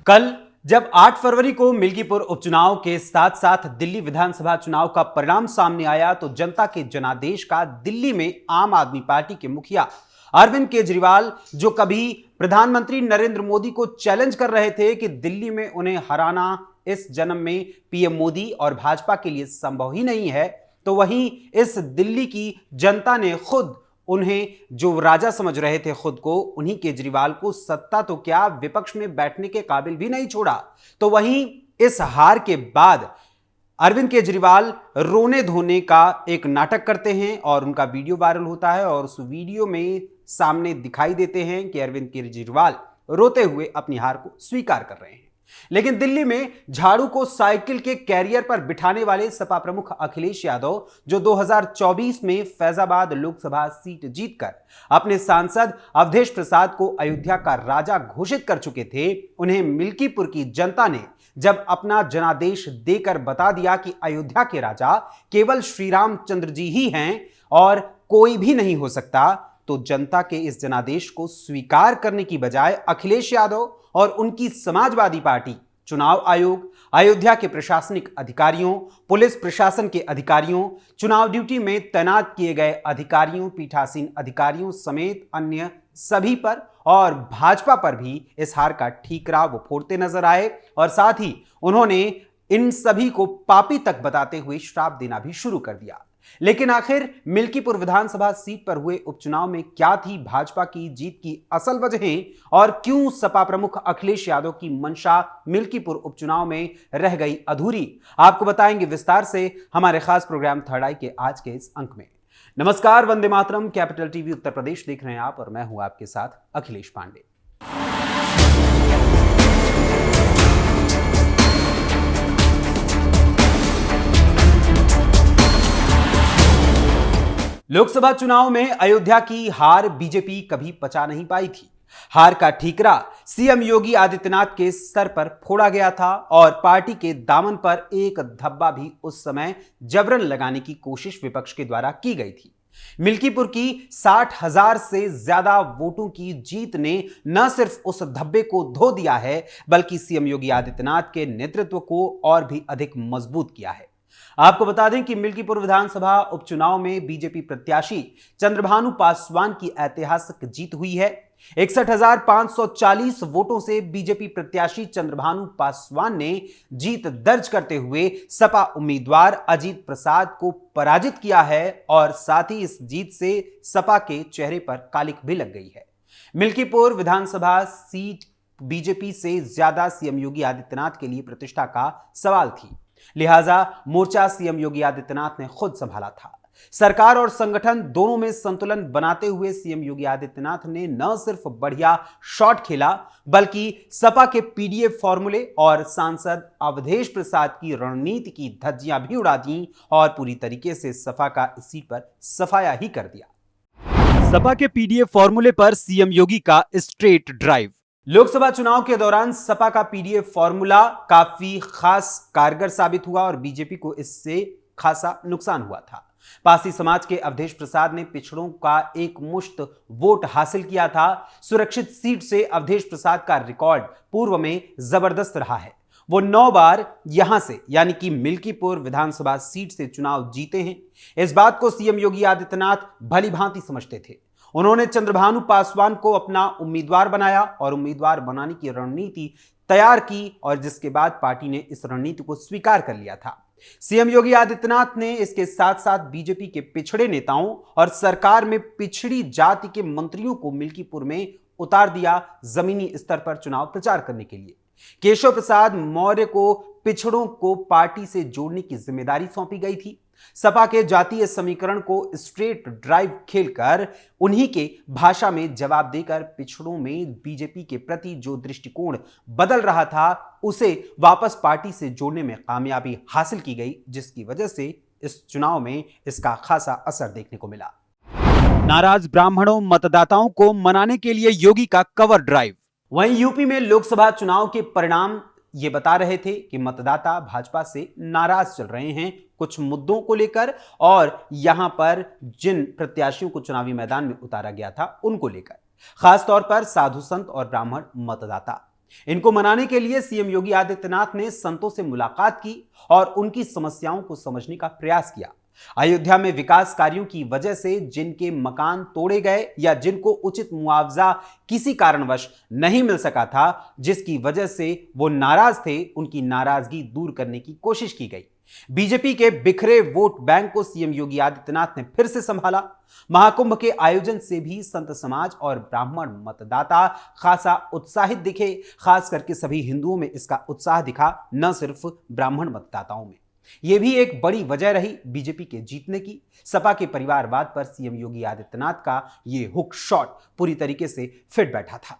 कल जब 8 फरवरी को मिल्कीपुर उपचुनाव के साथ साथ दिल्ली विधानसभा चुनाव का परिणाम सामने आया तो जनता के जनादेश का दिल्ली में आम आदमी पार्टी के मुखिया अरविंद केजरीवाल, जो कभी प्रधानमंत्री नरेंद्र मोदी को चैलेंज कर रहे थे कि दिल्ली में उन्हें हराना इस जन्म में पीएम मोदी और भाजपा के लिए संभव ही नहीं है, तो वहीं इस दिल्ली की जनता ने खुद उन्हें जो राजा समझ रहे थे खुद को, उन्हीं केजरीवाल को सत्ता तो क्या विपक्ष में बैठने के काबिल भी नहीं छोड़ा। तो वहीं इस हार के बाद अरविंद केजरीवाल रोने धोने का एक नाटक करते हैं और उनका वीडियो वायरल होता है और उस वीडियो में सामने दिखाई देते हैं कि अरविंद केजरीवाल रोते हुए अपनी हार को स्वीकार कर रहे हैं। लेकिन दिल्ली में झाड़ू को साइकिल के कैरियर पर बिठाने वाले सपा प्रमुख अखिलेश यादव, जो 2024 में फैजाबाद लोकसभा सीट जीतकर अपने सांसद अवधेश प्रसाद को अयोध्या का राजा घोषित कर चुके थे, उन्हें मिल्कीपुर की जनता ने जब अपना जनादेश देकर बता दिया कि अयोध्या के राजा केवल श्री रामचंद्र जी ही हैं और कोई भी नहीं हो सकता, तो जनता के इस जनादेश को स्वीकार करने की बजाय अखिलेश यादव और उनकी समाजवादी पार्टी चुनाव आयोग, अयोध्या के प्रशासनिक अधिकारियों, पुलिस प्रशासन के अधिकारियों, चुनाव ड्यूटी में तैनात किए गए अधिकारियों, पीठासीन अधिकारियों समेत अन्य सभी पर और भाजपा पर भी इस हार का ठीकरा वो फोड़ते नजर आए और साथ ही उन्होंने इन सभी को पापी तक बताते हुए श्राप देना भी शुरू कर दिया। लेकिन आखिर मिल्कीपुर विधानसभा सीट पर हुए उपचुनाव में क्या थी भाजपा की जीत की असल वजहें और क्यों सपा प्रमुख अखिलेश यादव की मंशा मिल्कीपुर उपचुनाव में रह गई अधूरी, आपको बताएंगे विस्तार से हमारे खास प्रोग्राम थर्ड आई के आज के इस अंक में। नमस्कार, वंदे मातरम, कैपिटल टीवी उत्तर प्रदेश देख रहे हैं आप और मैं हूं आपके साथ अखिलेश पांडे। लोकसभा चुनाव में अयोध्या की हार बीजेपी कभी पचा नहीं पाई थी। हार का ठीकरा सीएम योगी आदित्यनाथ के सर पर फोड़ा गया था और पार्टी के दामन पर एक धब्बा भी उस समय जबरन लगाने की कोशिश विपक्ष के द्वारा की गई थी। मिल्कीपुर की 60,000 से ज्यादा वोटों की जीत ने न सिर्फ उस धब्बे को धो दिया है, बल्कि सीएम योगी आदित्यनाथ के नेतृत्व को और भी अधिक मजबूत किया है। आपको बता दें कि मिल्कीपुर विधानसभा उपचुनाव में बीजेपी प्रत्याशी चंद्रभानु पासवान की ऐतिहासिक जीत हुई है। 61,540 वोटों से बीजेपी प्रत्याशी चंद्रभानु पासवान ने जीत दर्ज करते हुए सपा उम्मीदवार अजीत प्रसाद को पराजित किया है और साथ ही इस जीत से सपा के चेहरे पर कालिख भी लग गई है। मिल्कीपुर विधानसभा सीट बीजेपी से ज्यादा सीएम योगी आदित्यनाथ के लिए प्रतिष्ठा का सवाल थी, लिहाजा मोर्चा सीएम योगी आदित्यनाथ ने खुद संभाला था। सरकार और संगठन दोनों में संतुलन बनाते हुए सीएम योगी आदित्यनाथ ने न सिर्फ बढ़िया शॉट खेला, बल्कि सपा के पीडीएफ फॉर्मूले और सांसद अवधेश प्रसाद की रणनीति की धज्जियां भी उड़ा दी और पूरी तरीके से सपा का इस सीट पर सफाया ही कर दिया। सपा के पीडीएफ फॉर्मूले पर सीएम योगी का स्ट्रेट ड्राइव। लोकसभा चुनाव के दौरान सपा का पीडीएफ फॉर्मूला काफी खास कारगर साबित हुआ और बीजेपी को इससे खासा नुकसान हुआ था। पासी समाज के अवधेश प्रसाद ने पिछड़ों का एक मुश्त वोट हासिल किया था। सुरक्षित सीट से अवधेश प्रसाद का रिकॉर्ड पूर्व में जबरदस्त रहा है। वो 9 बार यहां से यानी कि मिल्कीपुर विधानसभा सीट से चुनाव जीते हैं। इस बात को सीएम योगी आदित्यनाथ भली भांति समझते थे। उन्होंने चंद्रभानु पासवान को अपना उम्मीदवार बनाया और उम्मीदवार बनाने की रणनीति तैयार की और जिसके बाद पार्टी ने इस रणनीति को स्वीकार कर लिया था। सीएम योगी आदित्यनाथ ने इसके साथ साथ बीजेपी के पिछड़े नेताओं और सरकार में पिछड़ी जाति के मंत्रियों को मिल्कीपुर में उतार दिया जमीनी स्तर पर चुनाव प्रचार करने के लिए। केशव प्रसाद मौर्य को पिछड़ों को पार्टी से जोड़ने की जिम्मेदारी सौंपी गई थी। सपा के जातीय समीकरण को स्ट्रेट ड्राइव खेलकर उन्हीं के भाषा में जवाब देकर पिछड़ों में बीजेपी के प्रति जो दृष्टिकोण बदल रहा था, उसे वापस पार्टी से जोड़ने में कामयाबी हासिल की गई, जिसकी वजह से इस चुनाव में इसका खासा असर देखने को मिला। नाराज ब्राह्मणों मतदाताओं को मनाने के लिए योगी का कवर ड्राइव। वहीं यूपी में लोकसभा चुनाव के परिणाम ये बता रहे थे कि मतदाता भाजपा से नाराज चल रहे हैं कुछ मुद्दों को लेकर और यहां पर जिन प्रत्याशियों को चुनावी मैदान में उतारा गया था उनको लेकर, खासतौर पर साधु संत और ब्राह्मण मतदाता। इनको मनाने के लिए सीएम योगी आदित्यनाथ ने संतों से मुलाकात की और उनकी समस्याओं को समझने का प्रयास किया। अयोध्या में विकास कार्यों की वजह से जिनके मकान तोड़े गए या जिनको उचित मुआवजा किसी कारणवश नहीं मिल सका था, जिसकी वजह से वो नाराज थे, उनकी नाराजगी दूर करने की कोशिश की गई। बीजेपी के बिखरे वोट बैंक को सीएम योगी आदित्यनाथ ने फिर से संभाला। महाकुंभ के आयोजन से भी संत समाज और ब्राह्मण मतदाता खासा उत्साहित दिखे। खास करके सभी हिंदुओं में इसका उत्साह दिखा, न सिर्फ ब्राह्मण मतदाताओं में। यह भी एक बड़ी वजह रही बीजेपी के जीतने की। सपा के परिवारवाद पर सीएम योगी आदित्यनाथ का यह हुक शॉट पूरी तरीके से फिट बैठा था।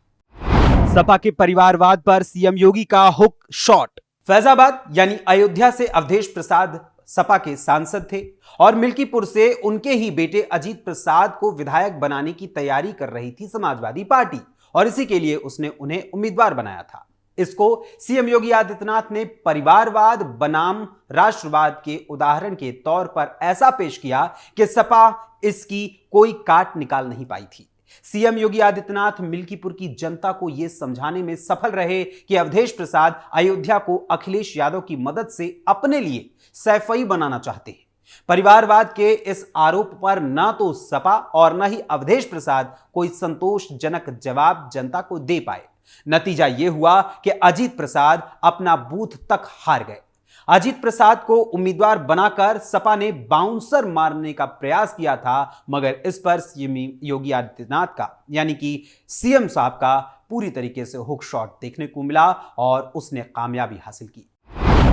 सपा के परिवारवाद पर सीएम योगी का हुक शॉट। फैजाबाद यानी अयोध्या से अवधेश प्रसाद सपा के सांसद थे और मिल्कीपुर से उनके ही बेटे अजीत प्रसाद को विधायक बनाने की तैयारी कर रही थी समाजवादी पार्टी, और इसी के लिए उसने उन्हें उम्मीदवार बनाया था। इसको सीएम योगी आदित्यनाथ ने परिवारवाद बनाम राष्ट्रवाद के उदाहरण के तौर पर ऐसा पेश किया कि सपा इसकी कोई काट निकाल नहीं पाई थी। सीएम योगी आदित्यनाथ मिल्कीपुर की जनता को यह समझाने में सफल रहे कि अवधेश प्रसाद अयोध्या को अखिलेश यादव की मदद से अपने लिए सैफई बनाना चाहते हैं। परिवारवाद के इस आरोप पर न तो सपा और न ही अवधेश प्रसाद कोई संतोषजनक जवाब जनता को दे पाए। नतीजा यह हुआ कि अजीत प्रसाद अपना बूथ तक हार गए। अजीत प्रसाद को उम्मीदवार बनाकर सपा ने बाउंसर मारने का प्रयास किया था, मगर इस पर सीएम योगी आदित्यनाथ का यानी कि सीएम साहब का पूरी तरीके से हुक शॉट देखने को मिला और उसने कामयाबी हासिल की।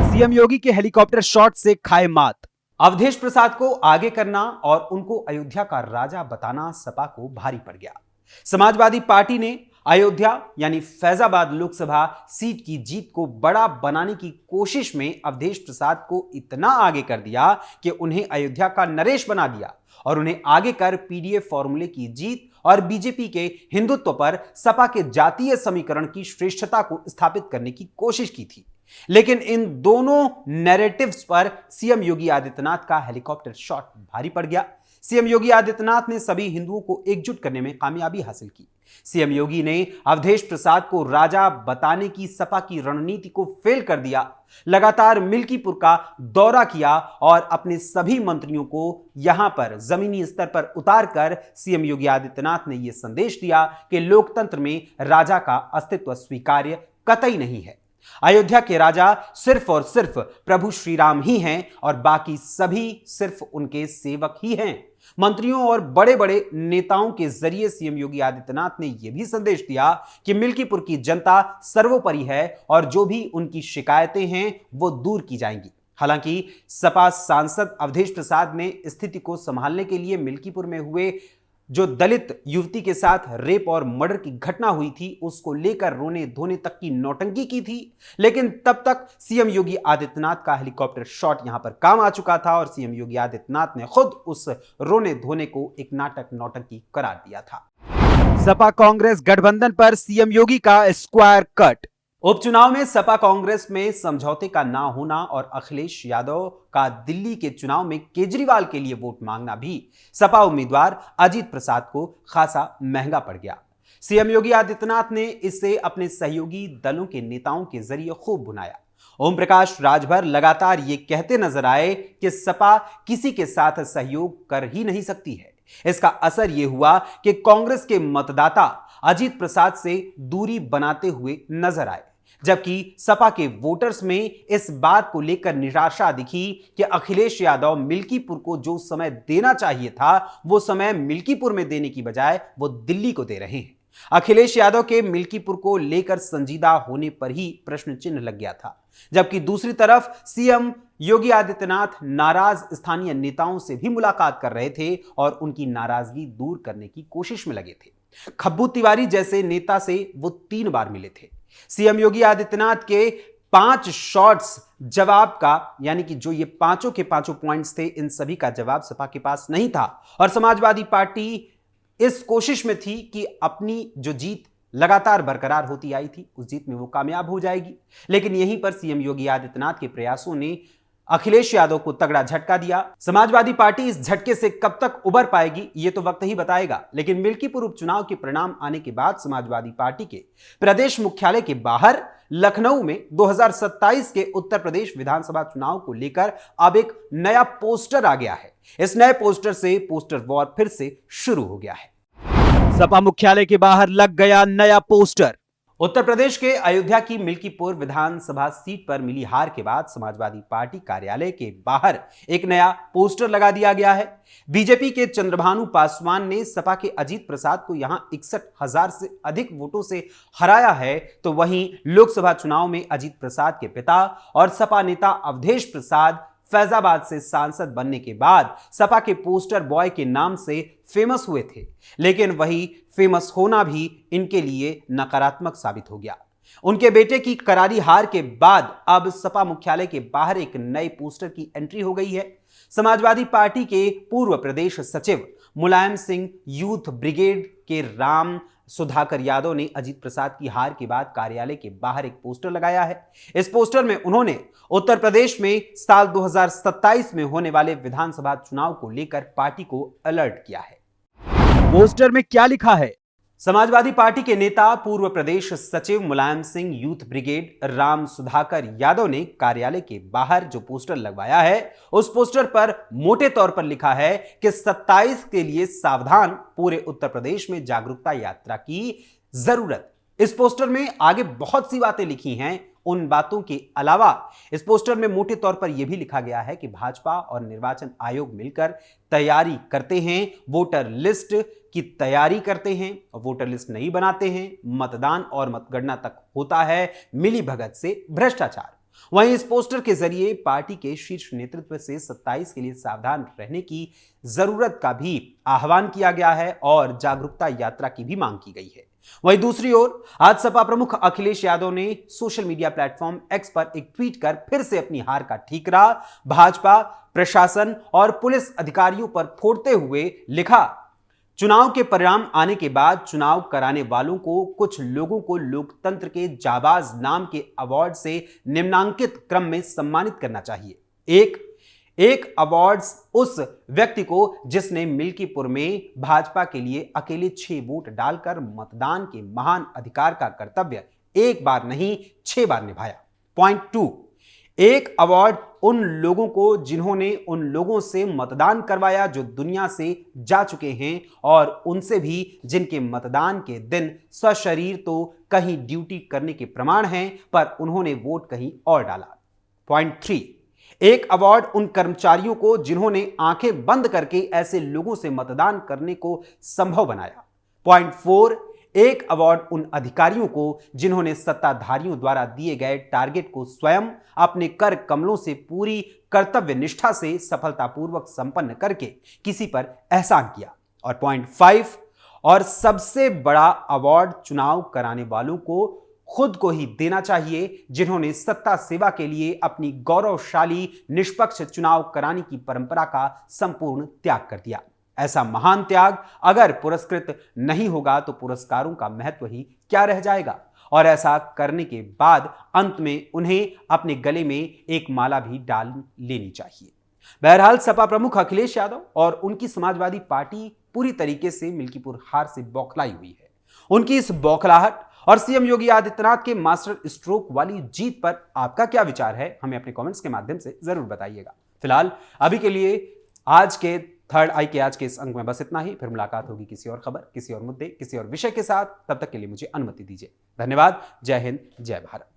सीएम योगी के हेलीकॉप्टर शॉट से खाए मात। अवधेश प्रसाद को आगे करना और उनको अयोध्या का राजा बताना सपा को भारी पड़ गया। समाजवादी पार्टी ने अयोध्या यानी फैजाबाद लोकसभा सीट की जीत को बड़ा बनाने की कोशिश में अवधेश प्रसाद को इतना आगे कर दिया कि उन्हें अयोध्या का नरेश बना दिया और उन्हें आगे कर पीडीएफ फॉर्मूले की जीत और बीजेपी के हिंदुत्व पर सपा के जातीय समीकरण की श्रेष्ठता को स्थापित करने की कोशिश की थी। लेकिन इन दोनों नैरेटिव्स पर सीएम योगी आदित्यनाथ का हेलीकॉप्टर शॉट भारी पड़ गया। सीएम योगी आदित्यनाथ ने सभी हिंदुओं को एकजुट करने में कामयाबी हासिल की। सीएम योगी ने अवधेश प्रसाद को राजा बताने की सपा की रणनीति को फेल कर दिया। लगातार मिल्कीपुर का दौरा किया और अपने सभी मंत्रियों को यहां पर जमीनी स्तर पर उतारकर सीएम योगी आदित्यनाथ ने यह संदेश दिया कि लोकतंत्र में राजा का अस्तित्व स्वीकार्य कतई नहीं है। अयोध्या के राजा सिर्फ और सिर्फ प्रभु श्री राम ही हैं और बाकी सभी सिर्फ उनके सेवक ही हैं। मंत्रियों और बड़े बड़े नेताओं के जरिए सीएम योगी आदित्यनाथ ने यह भी संदेश दिया कि मिल्कीपुर की जनता सर्वोपरि है और जो भी उनकी शिकायतें हैं वो दूर की जाएंगी। हालांकि सपा सांसद अवधेश प्रसाद ने स्थिति को संभालने के लिए मिल्कीपुर में हुए जो दलित युवती के साथ रेप और मर्डर की घटना हुई थी उसको लेकर रोने धोने तक की नौटंकी की थी। लेकिन तब तक सीएम योगी आदित्यनाथ का हेलीकॉप्टर शॉट यहां पर काम आ चुका था और सीएम योगी आदित्यनाथ ने खुद उस रोने धोने को एक नाटक नौटंकी करार दिया था। सपा कांग्रेस गठबंधन पर सीएम योगी का स्क्वायर कट। उपचुनाव में सपा कांग्रेस में समझौते का ना होना और अखिलेश यादव का दिल्ली के चुनाव में केजरीवाल के लिए वोट मांगना भी सपा उम्मीदवार अजीत प्रसाद को खासा महंगा पड़ गया। सीएम योगी आदित्यनाथ ने इसे अपने सहयोगी दलों के नेताओं के जरिए खूब भुनाया। ओम प्रकाश राजभर लगातार ये कहते नजर आए कि सपा किसी के साथ सहयोग कर ही नहीं सकती है। इसका असर यह हुआ कि कांग्रेस के मतदाता अजीत प्रसाद से दूरी बनाते हुए नजर आए, जबकि सपा के वोटर्स में इस बात को लेकर निराशा दिखी कि अखिलेश यादव मिल्कीपुर को जो समय देना चाहिए था वो समय मिल्कीपुर में देने की बजाय वो दिल्ली को दे रहे हैं। अखिलेश यादव के मिल्कीपुर को लेकर संजीदा होने पर ही प्रश्न चिन्ह लग गया था, जबकि दूसरी तरफ सीएम योगी आदित्यनाथ नाराज स्थानीय नेताओं से भी मुलाकात कर रहे थे और उनकी नाराजगी दूर करने की कोशिश में लगे थे। खब्बू तिवारी जैसे नेता से वो 3 बार मिले थे। सीएम योगी आदित्यनाथ के 5 शॉट्स जवाब का यानी कि जो ये पांचों के पांचों पॉइंट्स थे, इन सभी का जवाब सपा के पास नहीं था और समाजवादी पार्टी इस कोशिश में थी कि अपनी जो जीत लगातार बरकरार होती आई थी उस जीत में वो कामयाब हो जाएगी। लेकिन यहीं पर सीएम योगी आदित्यनाथ के प्रयासों ने अखिलेश यादव को तगड़ा झटका दिया। समाजवादी पार्टी इस झटके से कब तक उबर पाएगी ये तो वक्त ही बताएगा, लेकिन मिल्कीपुर उपचुनाव के परिणाम आने के बाद समाजवादी पार्टी के प्रदेश मुख्यालय के बाहर लखनऊ में 2027 के उत्तर प्रदेश विधानसभा चुनाव को लेकर अब एक नया पोस्टर आ गया है। इस नए पोस्टर से पोस्टर वॉर फिर से शुरू हो गया है। सपा मुख्यालय के बाहर लग गया नया पोस्टर। उत्तर प्रदेश के अयोध्या की मिल्कीपुर विधानसभा सीट पर मिली हार के बाद समाजवादी पार्टी कार्यालय के बाहर एक नया पोस्टर लगा दिया गया है। बीजेपी के चंद्रभानु पासवान ने सपा के अजीत प्रसाद को यहां 61,000 से अधिक वोटों से हराया है, तो वहीं लोकसभा चुनाव में अजीत प्रसाद के पिता और सपा नेता अवधेश प्रसाद फैजाबाद से सांसद बनने के बाद सपा के पोस्टर बॉय के नाम से फेमस हुए थे, लेकिन वही फेमस होना भी इनके लिए नकारात्मक साबित हो गया। उनके बेटे की करारी हार के बाद अब सपा मुख्यालय के बाहर एक नए पोस्टर की एंट्री हो गई है। समाजवादी पार्टी के पूर्व प्रदेश सचिव मुलायम सिंह यूथ ब्रिगेड के राम सुधाकर यादव ने अजीत प्रसाद की हार के बाद कार्यालय के बाहर एक पोस्टर लगाया है। इस पोस्टर में उन्होंने उत्तर प्रदेश में साल 2027 में होने वाले विधानसभा चुनाव को लेकर पार्टी को अलर्ट किया है। पोस्टर में क्या लिखा है? समाजवादी पार्टी के नेता पूर्व प्रदेश सचिव मुलायम सिंह यूथ ब्रिगेड राम सुधाकर यादव ने कार्यालय के बाहर जो पोस्टर लगवाया है, उस पोस्टर पर मोटे तौर पर लिखा है कि 27 के लिए सावधान, पूरे उत्तर प्रदेश में जागरूकता यात्रा की जरूरत। इस पोस्टर में आगे बहुत सी बातें लिखी हैं। उन बातों के अलावा इस पोस्टर में मोटे तौर पर यह भी लिखा गया है कि भाजपा और निर्वाचन आयोग मिलकर तैयारी करते हैं, वोटर लिस्ट की तैयारी करते हैं, वोटर लिस्ट नहीं बनाते हैं, मतदान और मतगणना तक होता है मिलीभगत से भ्रष्टाचार। वहीं इस पोस्टर के जरिए पार्टी के शीर्ष नेतृत्व से 27 के लिए सावधान रहने की जरूरत का भी आह्वान किया गया है और जागरूकता यात्रा की भी मांग की गई है। वहीं दूसरी ओर आज सपा प्रमुख अखिलेश यादव ने सोशल मीडिया प्लेटफॉर्म एक्स पर एक ट्वीट कर फिर से अपनी हार का ठीकरा भाजपा प्रशासन और पुलिस अधिकारियों पर फोड़ते हुए लिखा, चुनाव के परिणाम आने के बाद चुनाव कराने वालों को कुछ लोगों को लोकतंत्र के जाबाज नाम के अवार्ड से निम्नांकित क्रम में सम्मानित करना चाहिए। एक अवार्ड्स उस व्यक्ति को जिसने मिल्कीपुर में भाजपा के लिए अकेले 6 वोट डालकर मतदान के महान अधिकार का कर्तव्य एक बार नहीं 6 बार निभाया। पॉइंट 2, एक अवार्ड उन लोगों को जिन्होंने उन लोगों से मतदान करवाया जो दुनिया से जा चुके हैं और उनसे भी जिनके मतदान के दिन सशरीर तो कहीं ड्यूटी करने के प्रमाण हैं पर उन्होंने वोट कहीं और डाला। पॉइंट 3, एक अवार्ड उन कर्मचारियों को जिन्होंने आंखें बंद करके ऐसे लोगों से मतदान करने को संभव बनाया। पॉइंट 4, एक अवार्ड उन अधिकारियों को जिन्होंने सत्ताधारियों द्वारा दिए गए टारगेट को स्वयं अपने कर कमलों से पूरी कर्तव्य निष्ठा से सफलतापूर्वक संपन्न करके किसी पर एहसान किया। और पॉइंट 5, और सबसे बड़ा अवार्ड चुनाव कराने वालों को खुद को ही देना चाहिए जिन्होंने सत्ता सेवा के लिए अपनी गौरवशाली निष्पक्ष चुनाव कराने की परंपरा का संपूर्ण त्याग कर दिया। ऐसा महान त्याग अगर पुरस्कृत नहीं होगा तो पुरस्कारों का महत्व ही क्या रह जाएगा, और ऐसा करने के बाद अंत में उन्हें अपने गले में एक माला भी डाल लेनी चाहिए। बहरहाल सपा प्रमुख अखिलेश यादव और उनकी समाजवादी पार्टी पूरी तरीके से मिल्कीपुर हार से बौखलाई हुई है। उनकी इस बौखलाहट और सीएम योगी आदित्यनाथ के मास्टर स्ट्रोक वाली जीत पर आपका क्या विचार है, हमें अपने कमेंट्स के माध्यम से जरूर बताइएगा। फिलहाल अभी के लिए आज के थर्ड आई के आज के इस अंक में बस इतना ही। फिर मुलाकात होगी किसी और खबर, किसी और मुद्दे, किसी और विषय के साथ। तब तक के लिए मुझे अनुमति दीजिए। धन्यवाद। जय हिंद, जय भारत।